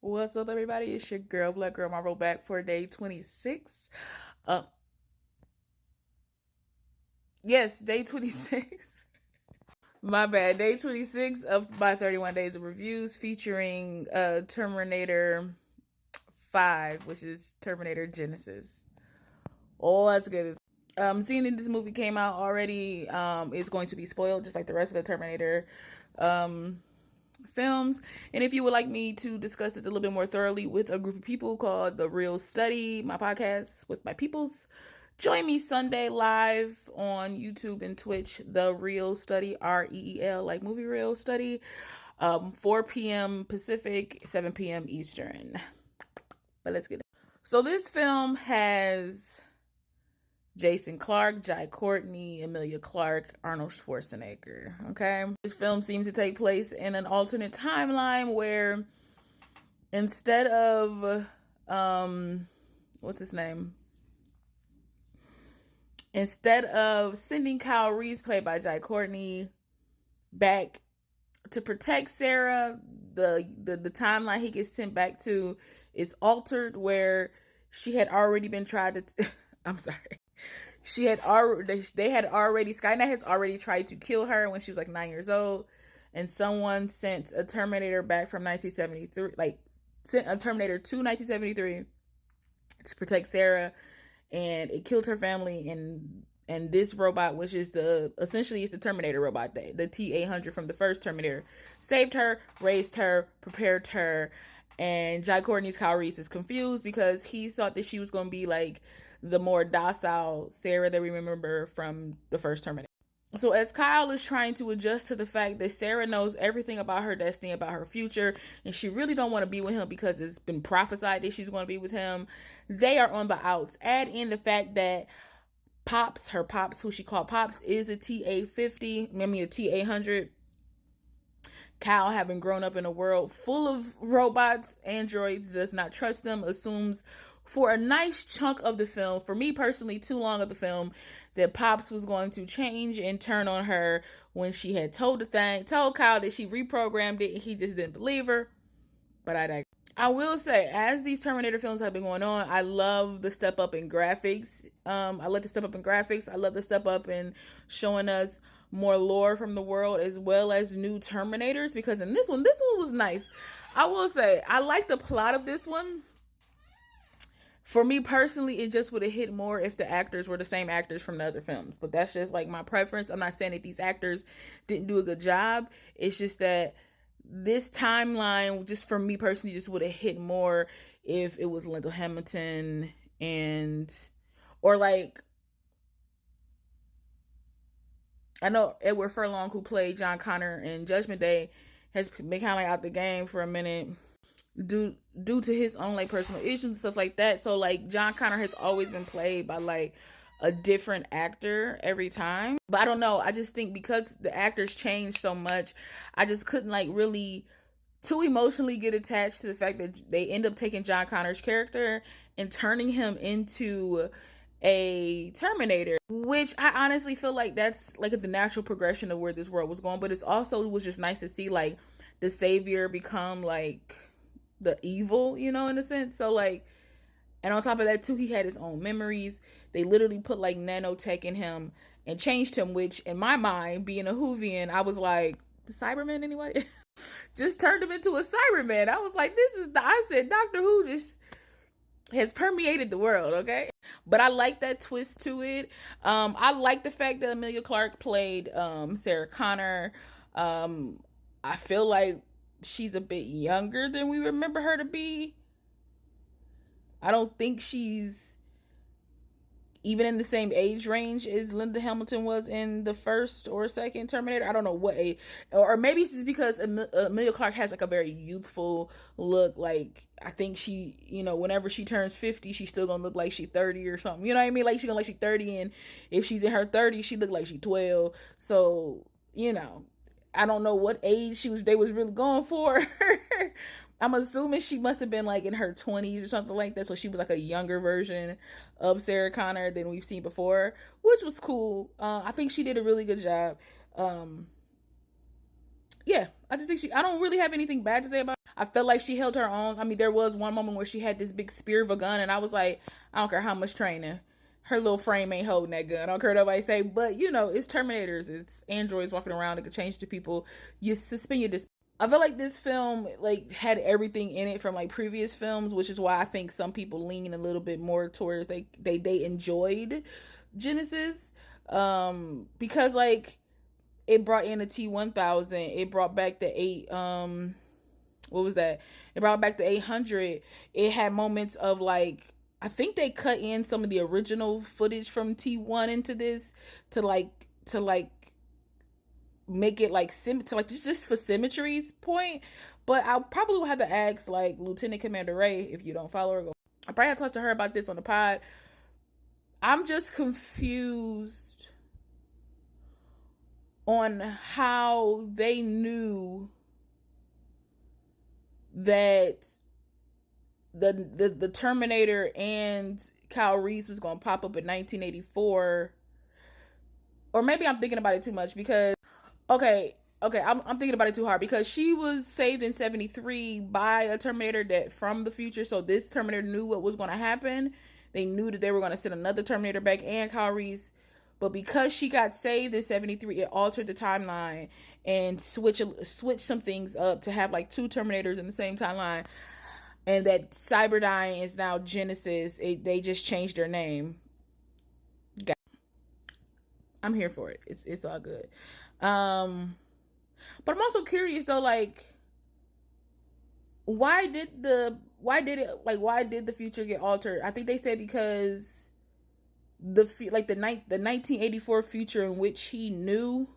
What's up, everybody? It's your girl, Blackgirlmarvel, back for day 26. Yes, day 26. My bad. Day 26 of my 31 days of reviews featuring Terminator 5, which is Terminator Genisys. Oh, that's good. Seeing that this movie came out already is going to be spoiled, just like the rest of the Terminator films. And if you would like me to discuss this a little bit more thoroughly with a group of people called The Real Study, my podcast with my peoples, join me Sunday live on YouTube and Twitch, The Real Study, REEL, like movie Real Study, 4 p.m. Pacific, 7 p.m. Eastern. But let's get it. So this film has Jason Clarke, Jai Courtney, Emilia Clarke, Arnold Schwarzenegger. Okay. This film seems to take place in an alternate timeline where instead of what's his name? Instead of sending Kyle Reese, played by Jai Courtney, back to protect Sarah, the timeline he gets sent back to is altered, where she had already been tried to I'm sorry. Skynet has already tried to kill her when she was like 9 years old, and someone sent a Terminator back from 1973, sent a Terminator to 1973 to protect Sarah, and it killed her family. And this robot, which is essentially it's the Terminator robot, the T-800 from the first Terminator, saved her, raised her, prepared her, and Jai Courtney's Kyle Reese is confused because he thought that she was going to be like the more docile Sarah that we remember from the first Terminator. So as Kyle is trying to adjust to the fact that Sarah knows everything about her destiny, about her future, and she really don't want to be with him because it's been prophesied that she's going to be with him, they are on the outs. Add in the fact that her Pops, who she called Pops, is a T-800. Kyle, having grown up in a world full of robots, androids, does not trust them, assumes for a nice chunk of the film, for me personally, too long of the film, that Pops was going to change and turn on her when she had told Kyle that she reprogrammed it, and he just didn't believe her. But I will say, as these Terminator films have been going on, I love the step up in graphics. I love the step up in showing us more lore from the world, as well as new Terminators, because in this one was nice. I will say, I like the plot of this one. For me personally, it just would have hit more if the actors were the same actors from the other films. But that's just like my preference. I'm not saying that these actors didn't do a good job. It's just that this timeline, just for me personally, just would have hit more if it was Linda Hamilton or like, I know Edward Furlong, who played John Connor in Judgment Day, has been kind of like out the game for a minute due to his own like personal issues and stuff like that. So like John Connor has always been played by like a different actor every time. But I don't know, I just think because the actors changed so much, I just couldn't like really too emotionally get attached to the fact that they end up taking John Connor's character and turning him into a Terminator, which I honestly feel like that's like the natural progression of where this world was going. But it was just nice to see like the savior become like the evil, in a sense. So like, and on top of that too, he had his own memories. They literally put like nanotech in him and changed him, which in my mind, being a Whovian, I was like, the Cyberman anyway? Just turned him into a Cyberman. I was like, I said Doctor Who just has permeated the world, okay? But I like that twist to it. I like the fact that Emilia Clarke played Sarah Connor. I feel like she's a bit younger than we remember her to be. I don't think she's even in the same age range as Linda Hamilton was in the first or second Terminator. I don't know what age, or maybe it's just because Emilia Clarke has like a very youthful look. Like I think she, whenever she turns 50, she's still gonna look like she's 30 or something. You know what I mean? Like she's gonna like she's 30, and if she's in her 30s, she look like she's 12. So I don't know what age they was really going for. I'm assuming she must have been like in her 20s or something like that. So she was like a younger version of Sarah Connor than we've seen before, which was cool. I think she did a really good job. Yeah, I just think I don't really have anything bad to say about I felt like she held her own. I mean, there was one moment where she had this big spear of a gun, and I was like, I don't care how much training, her little frame ain't holding that gun. I don't care what nobody say. But you know, it's Terminators, it's androids walking around that could change to people. You suspend your disbelief. I feel like this film like had everything in it from like previous films, which is why I think some people lean a little bit more towards they enjoyed Genisys, because like it brought in a T-1000, it brought back the what was that? It brought back the 800. It had moments of like, I think they cut in some of the original footage from T1 into this to make it like to like just for symmetry's point. But I probably will have to ask like Lieutenant Commander Ray, if you don't follow her, I probably have to talk to her about this on the pod. I'm just confused on how they knew that the Terminator and Kyle Reese was gonna pop up in 1984. Or maybe I'm thinking about it too much, because okay, I'm thinking about it too hard, because she was saved in 73 by a Terminator that from the future. So this Terminator knew what was going to happen. They knew that they were going to send another Terminator back and Kyle Reese. But because she got saved in 73, it altered the timeline and switched some things up to have like two Terminators in the same timeline. And that Cyberdyne is now Genisys. They just changed their name. I'm here for it. It's all good. But I'm also curious though, like, why did the future get altered? I think they said because the 1984 future in which he knew,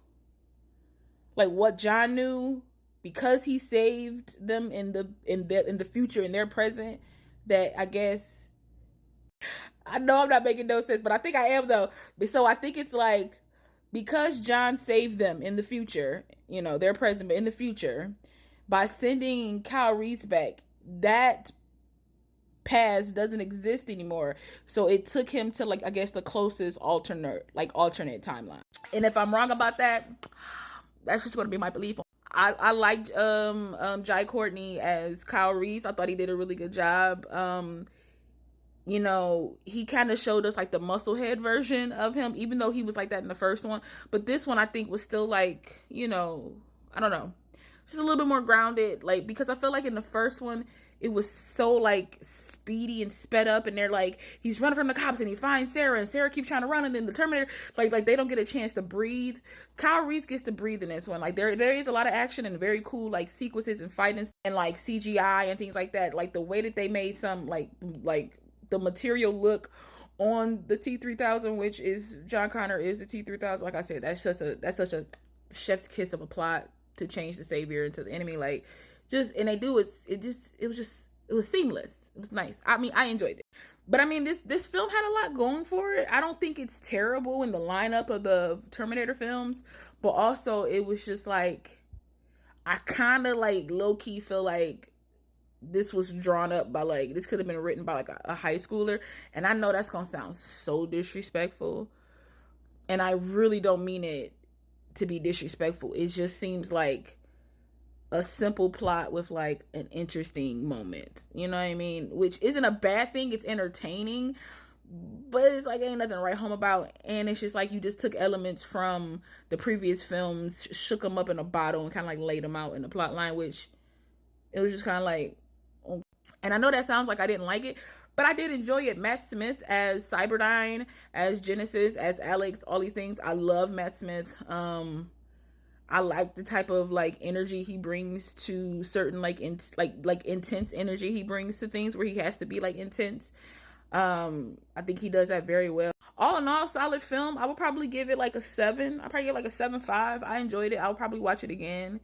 like what John knew, because he saved them in the future, in their present, that I guess, I know I'm not making no sense, but I think I am though. So I think it's like, because John saved them in the future, you know, their present, but in the future, by sending Kyle Reese back, that past doesn't exist anymore. So it took him to like, I guess, the closest alternate timeline. And if I'm wrong about that, that's just gonna be my belief. I liked Jai Courtney as Kyle Reese. I thought he did a really good job. You know, he kind of showed us like the musclehead version of him, even though he was like that in the first one. But this one I think was still like, you know, I don't know, just a little bit more grounded. Like, because I feel like in the first one it was so like speedy and sped up, and they're like, he's running from the cops and he finds Sarah, and Sarah keeps trying to run, and then the Terminator, like they don't get a chance to breathe. Kyle Reese gets to breathe in this one. Like there is a lot of action and very cool like sequences and fighting and like CGI and things like that. Like the way that they made some like the material look on the T-3000, which is John Connor is the T-3000. Like I said, that's such a chef's kiss of a plot to change the savior into the enemy. Like, just, and they do it was seamless. It was nice. I mean, I enjoyed it. But I mean, this film had a lot going for it. I don't think it's terrible in the lineup of the Terminator films, but also it was just like, I kind of like low key feel like this was drawn up by like, this could have been written by like a high schooler. And I know that's gonna sound so disrespectful, and I really don't mean it to be disrespectful. It just seems like a simple plot with like an interesting moment, you know what I mean? Which isn't a bad thing. It's entertaining, but it's like ain't nothing to write home about. And it's just like you just took elements from the previous films, shook them up in a bottle, and kind of like laid them out in the plot line, which it was just kind of like, and I know that sounds like I didn't like it, but I did enjoy it. Matt Smith as Cyberdyne, as Genisys, as Alex, all these things. I love Matt Smith. I like the type of like energy he brings to certain like intense energy he brings to things where he has to be like intense. I think he does that very well. All in all, solid film. I would probably give it like a 7. I'd probably give it like a 7.5. I enjoyed it. I would probably watch it again.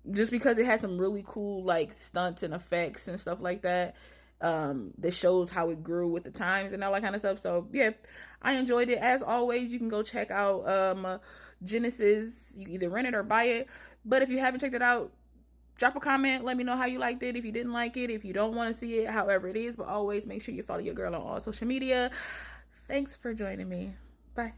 Just because it had some really cool like stunts and effects and stuff like that. That shows how it grew with the times and all that kind of stuff. So yeah, I enjoyed it. As always, you can go check out Genisys. You can either rent it or buy it. But if you haven't checked it out, drop a comment. Let me know how you liked it. If you didn't like it, if you don't want to see it, however it is. But always make sure you follow your girl on all social media. Thanks for joining me. Bye.